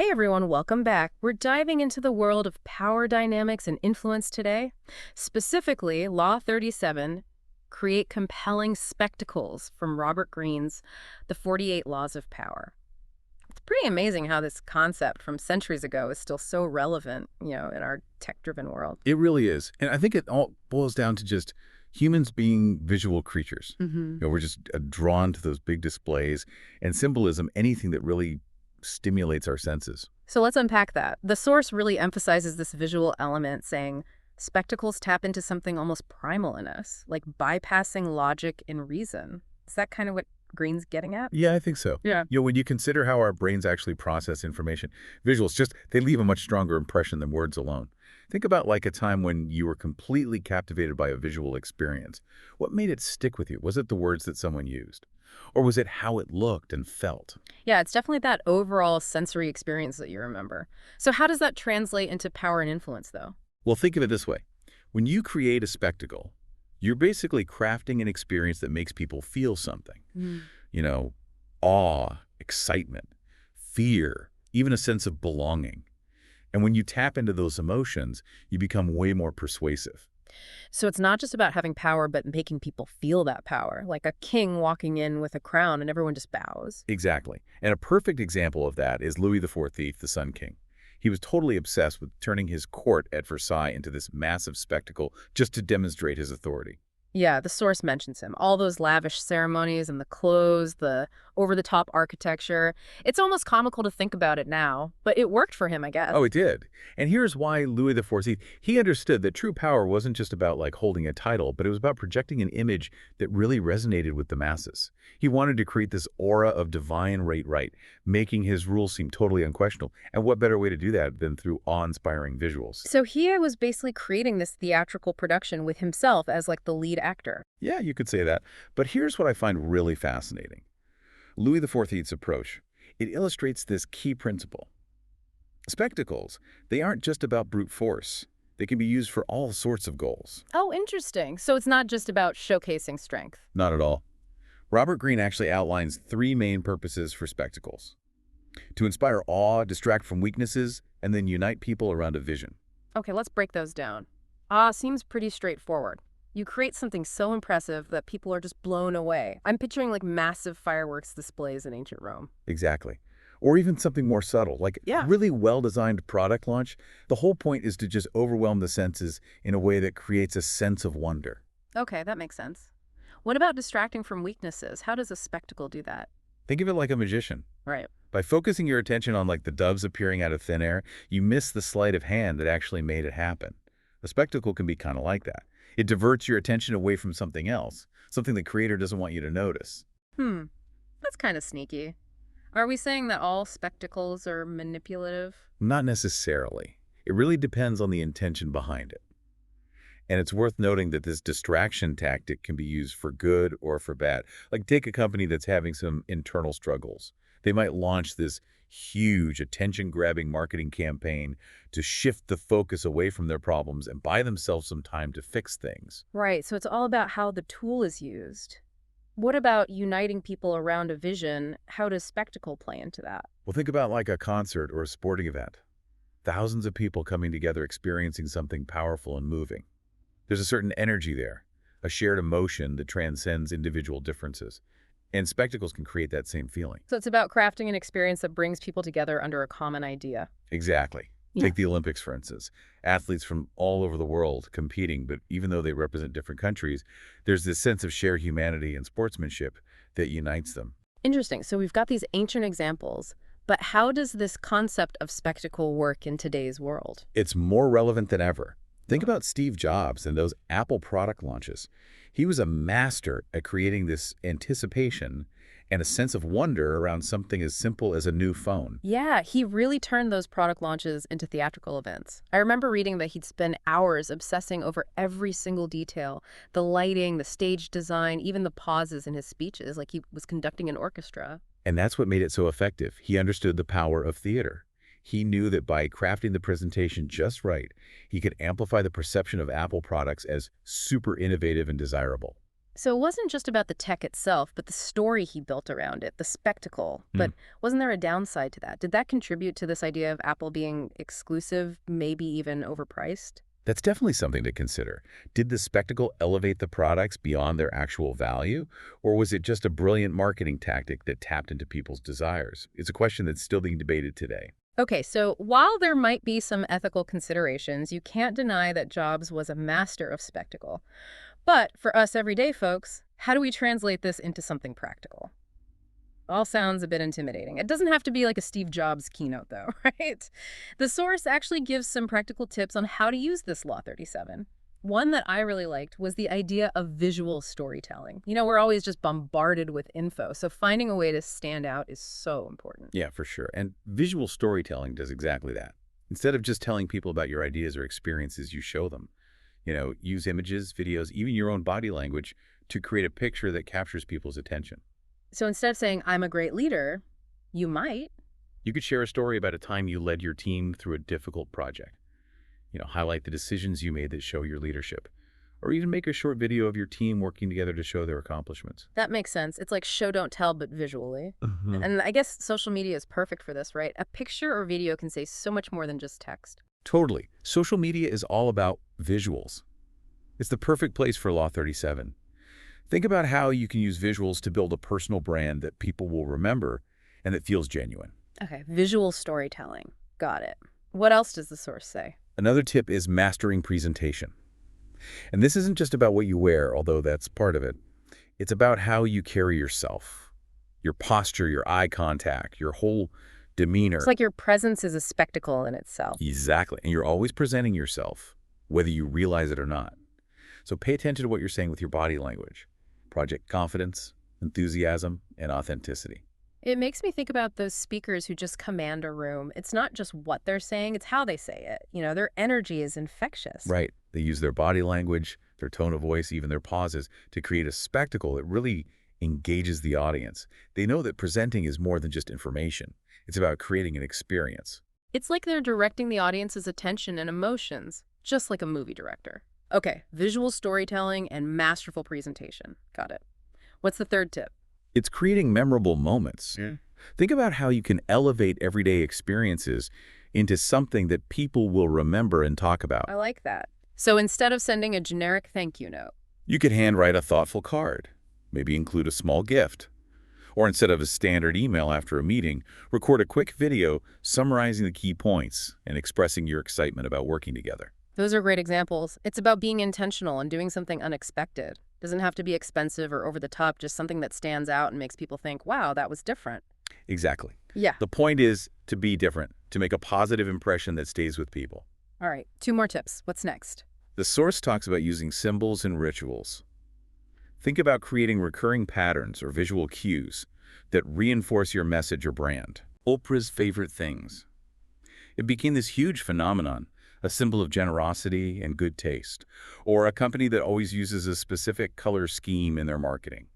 Hey everyone, welcome back. We're diving into the world of power dynamics and influence today. Specifically, Law 37, Create Compelling Spectacles from Robert Greene's The 48 Laws of Power. It's pretty amazing how this concept from centuries ago is still so relevant, in our tech-driven world. It really is. And I think it all boils down to just humans being visual creatures. We're just drawn to those big displays and symbolism, anything that really stimulates our senses. So let's unpack that. The source really emphasizes this visual element, saying spectacles tap into something almost primal in us, like bypassing logic and reason. Is that kind of what Greene's getting at? Yeah, I think so. Yeah. When you consider how our brains actually process information, visuals they leave a much stronger impression than words alone. Think about like a time when you were completely captivated by a visual experience. What made it stick with you? Was it the words that someone used? Or was it how it looked and felt? Yeah, it's definitely that overall sensory experience that you remember. So how does that translate into power and influence, though? Well, think of it this way. When you create a spectacle, you're basically crafting an experience that makes people feel something. Mm. You know, awe, excitement, fear, even a sense of belonging. And when you tap into those emotions, you become way more persuasive. So it's not just about having power, but making people feel that power, like a king walking in with a crown and everyone just bows. Exactly. And a perfect example of that is Louis XIV, the Sun King. He was totally obsessed with turning his court at Versailles into this massive spectacle just to demonstrate his authority. Yeah, the source mentions him. All those lavish ceremonies and the clothes, the over-the-top architecture. It's almost comical to think about it now, but it worked for him, I guess. Oh, it did. And here's why Louis XIV, he understood that true power wasn't just about like holding a title, but it was about projecting an image that really resonated with the masses. He wanted to create this aura of divine right, making his rule seem totally unquestionable. And what better way to do that than through awe-inspiring visuals? So he was basically creating this theatrical production with himself as like the lead actor. Yeah, you could say that. But here's what I find really fascinating. Louis XIV's approach, it illustrates this key principle. Spectacles, they aren't just about brute force. They can be used for all sorts of goals. Oh, interesting. So it's not just about showcasing strength. Not at all. Robert Greene actually outlines three main purposes for spectacles: to inspire awe, distract from weaknesses, and then unite people around a vision. Okay, let's break those down. Seems pretty straightforward. You create something so impressive that people are just blown away. I'm picturing like massive fireworks displays in ancient Rome. Exactly. Or even something more subtle, like Yeah. really well-designed product launch. The whole point is to just overwhelm the senses in a way that creates a sense of wonder. Okay, that makes sense. What about distracting from weaknesses? How does a spectacle do that? Think of it like a magician. Right. By focusing your attention on like the doves appearing out of thin air, you miss the sleight of hand that actually made it happen. A spectacle can be kind of like that. It diverts your attention away from something else, something the creator doesn't want you to notice. That's kind of sneaky. Are we saying that all spectacles are manipulative? Not necessarily. It really depends on the intention behind it. And it's worth noting that this distraction tactic can be used for good or for bad. Like take a company that's having some internal struggles. They might launch this huge attention-grabbing marketing campaign to shift the focus away from their problems and buy themselves some time to fix things. Right, so it's all about how the tool is used. What about uniting people around a vision? How does spectacle play into that? Well, think about like a concert or a sporting event. Thousands of people coming together experiencing something powerful and moving. There's a certain energy there, a shared emotion that transcends individual differences. And spectacles can create that same feeling. So it's about crafting an experience that brings people together under a common idea. Exactly. Yeah. Take the Olympics, for instance. Athletes from all over the world competing, but even though they represent different countries, there's this sense of shared humanity and sportsmanship that unites them. Interesting. So we've got these ancient examples, but how does this concept of spectacle work in today's world? It's more relevant than ever. Think about Steve Jobs and those Apple product launches. He was a master at creating this anticipation and a sense of wonder around something as simple as a new phone. Yeah, he really turned those product launches into theatrical events. I remember reading that he'd spend hours obsessing over every single detail, the lighting, the stage design, even the pauses in his speeches, like he was conducting an orchestra. And that's what made it so effective. He understood the power of theater. He knew that by crafting the presentation just right, he could amplify the perception of Apple products as super innovative and desirable. So it wasn't just about the tech itself, but the story he built around it, the spectacle. Hmm. But wasn't there a downside to that? Did that contribute to this idea of Apple being exclusive, maybe even overpriced? That's definitely something to consider. Did the spectacle elevate the products beyond their actual value, or was it just a brilliant marketing tactic that tapped into people's desires? It's a question that's still being debated today. Okay, so while there might be some ethical considerations, you can't deny that Jobs was a master of spectacle. But for us everyday folks, how do we translate this into something practical? All sounds a bit intimidating. It doesn't have to be like a Steve Jobs keynote, though, right? The source actually gives some practical tips on how to use this Law 37. One that I really liked was the idea of visual storytelling. We're always just bombarded with info, so finding a way to stand out is so important. Yeah, for sure. And visual storytelling does exactly that. Instead of just telling people about your ideas or experiences, you show them. Use images, videos, even your own body language to create a picture that captures people's attention. So instead of saying, I'm a great leader, you might. You could share a story about a time you led your team through a difficult project. Highlight the decisions you made that show your leadership. Or even make a short video of your team working together to show their accomplishments. That makes sense. It's like show, don't tell, but visually. Mhm. And I guess social media is perfect for this, right? A picture or video can say so much more than just text. Totally. Social media is all about visuals. It's the perfect place for Law 37. Think about how you can use visuals to build a personal brand that people will remember and that feels genuine. Okay, visual storytelling. Got it. What else does the source say? Another tip is mastering presentation. And this isn't just about what you wear, although that's part of it. It's about how you carry yourself, your posture, your eye contact, your whole It's demeanor. like your presence is a spectacle in itself. Exactly. And you're always presenting yourself, whether you realize it or not. So pay attention to what you're saying with your body language. Project confidence, enthusiasm, and authenticity. It makes me think about those speakers who just command a room. It's not just what they're saying, it's how they say it. Their energy is infectious. Right. They use their body language, their tone of voice, even their pauses to create a spectacle that really engages the audience. They know that presenting is more than just information. It's about creating an experience. It's like they're directing the audience's attention and emotions, just like a movie director. Okay, visual storytelling and masterful presentation. Got it. What's the third tip? It's creating memorable moments. Yeah. Think about how you can elevate everyday experiences into something that people will remember and talk about. I like that. So instead of sending a generic thank you note, You could handwrite a thoughtful card, maybe include a small gift. Or instead of a standard email after a meeting, record a quick video summarizing the key points and expressing your excitement about working together. those are great examples. It's about being intentional and doing something unexpected. Doesn't have to be expensive or over the top, just something that stands out and makes people think, wow, that was different. Exactly. Yeah. The point is to be different, to make a positive impression that stays with people. All right, 2 more tips. What's next? The source talks about using symbols and rituals. Think about creating recurring patterns or visual cues that reinforce your message or brand. Oprah's favorite things. It became this huge phenomenon, a symbol of generosity and good taste, or a company that always uses a specific color scheme in their marketing,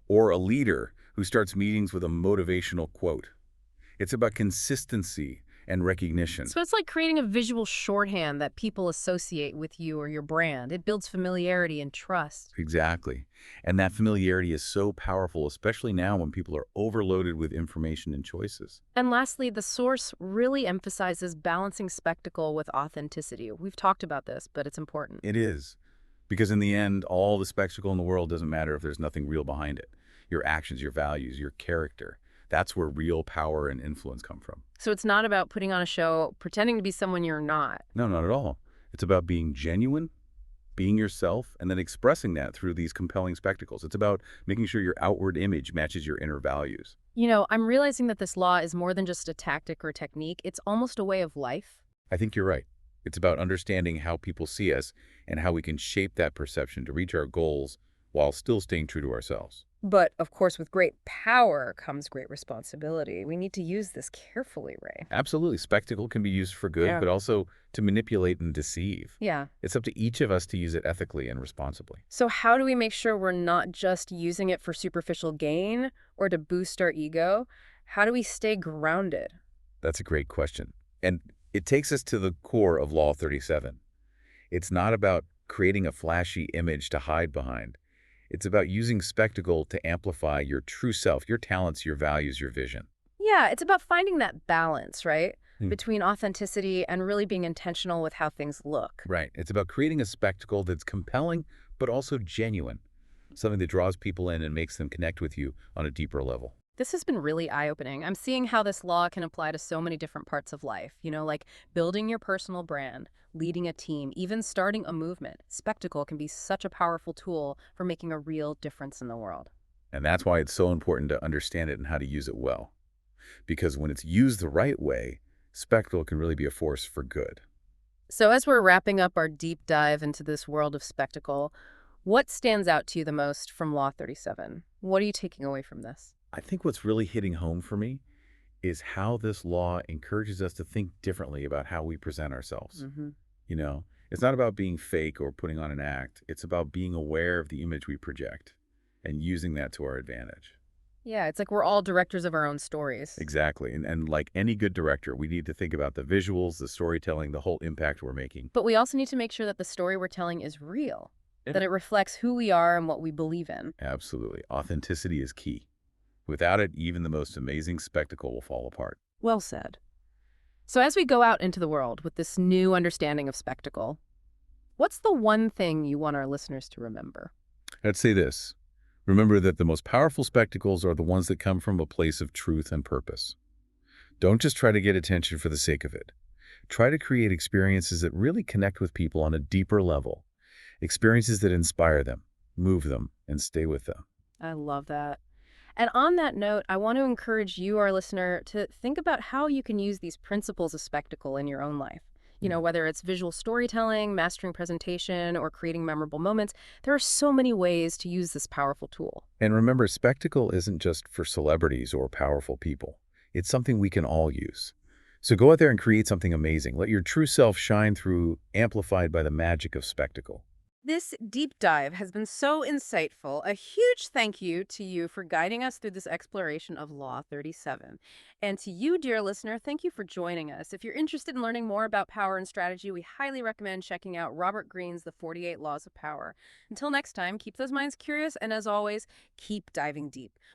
or a leader who starts meetings with a motivational quote. It's about consistency and recognition. So it's like creating a visual shorthand that people associate with you or your brand. It builds familiarity and trust. Exactly. And that familiarity is so powerful, especially now when people are overloaded with information and choices. And lastly, the source really emphasizes balancing spectacle with authenticity. We've talked about this, but it's important. It is. Because in the end, all the spectacle in the world doesn't matter if there's nothing real behind it. Your actions, your values, your character. That's where real power and influence come from. So it's not about putting on a show, pretending to be someone you're not. No, not at all. It's about being genuine, being yourself, and then expressing that through these compelling spectacles. It's about making sure your outward image matches your inner values. I'm realizing that this law is more than just a tactic or technique. It's almost a way of life. I think you're right. It's about understanding how people see us and how we can shape that perception to reach our goals while still staying true to ourselves. But, of course, with great power comes great responsibility. We need to use this carefully, Ray. Absolutely. Spectacle can be used for good, Yeah. but also to manipulate and deceive. Yeah. It's up to each of us to use it ethically and responsibly. So how do we make sure we're not just using it for superficial gain or to boost our ego? How do we stay grounded? That's a great question. And it takes us to the core of Law 37. It's not about creating a flashy image to hide behind. It's about using spectacle to amplify your true self, your talents, your values, your vision. Yeah, it's about finding that balance, right? Hmm. Between authenticity and really being intentional with how things look. Right. It's about creating a spectacle that's compelling, but also genuine, something that draws people in and makes them connect with you on a deeper level. This has been really eye-opening. I'm seeing how this law can apply to so many different parts of life, like building your personal brand, leading a team, even starting a movement. Spectacle can be such a powerful tool for making a real difference in the world. And that's why it's so important to understand it and how to use it well. Because when it's used the right way, spectacle can really be a force for good. So as we're wrapping up our deep dive into this world of spectacle, what stands out to you the most from Law 37? What are you taking away from this? I think what's really hitting home for me is how this law encourages us to think differently about how we present ourselves. Hmm. You know, it's not about being fake or putting on an act. It's about being aware of the image we project and using that to our advantage. Yeah, it's like we're all directors of our own stories. Exactly. And like any good director, we need to think about the visuals, the storytelling, the whole impact we're making. But we also need to make sure that the story we're telling is real, Yeah. that it reflects who we are and what we believe in. Absolutely. Authenticity is key. Without it, even the most amazing spectacle will fall apart. Well said. So as we go out into the world with this new understanding of spectacle, what's the one thing you want our listeners to remember? I'd say this. Remember that the most powerful spectacles are the ones that come from a place of truth and purpose. Don't just try to get attention for the sake of it. Try to create experiences that really connect with people on a deeper level. Experiences that inspire them, move them, and stay with them. I love that. And on that note, I want to encourage you, our listener, to think about how you can use these principles of spectacle in your own life. Whether it's visual storytelling, mastering presentation, or creating memorable moments, there are so many ways to use this powerful tool. And remember, spectacle isn't just for celebrities or powerful people. It's something we can all use. So go out there and create something amazing. Let your true self shine through, amplified by the magic of spectacle. This deep dive has been so insightful. A huge thank you to you for guiding us through this exploration of Law 37. And to you, dear listener, thank you for joining us. If you're interested in learning more about power and strategy, we highly recommend checking out Robert Greene's The 48 Laws of Power. Until next time, keep those minds curious, and as always, keep diving deep.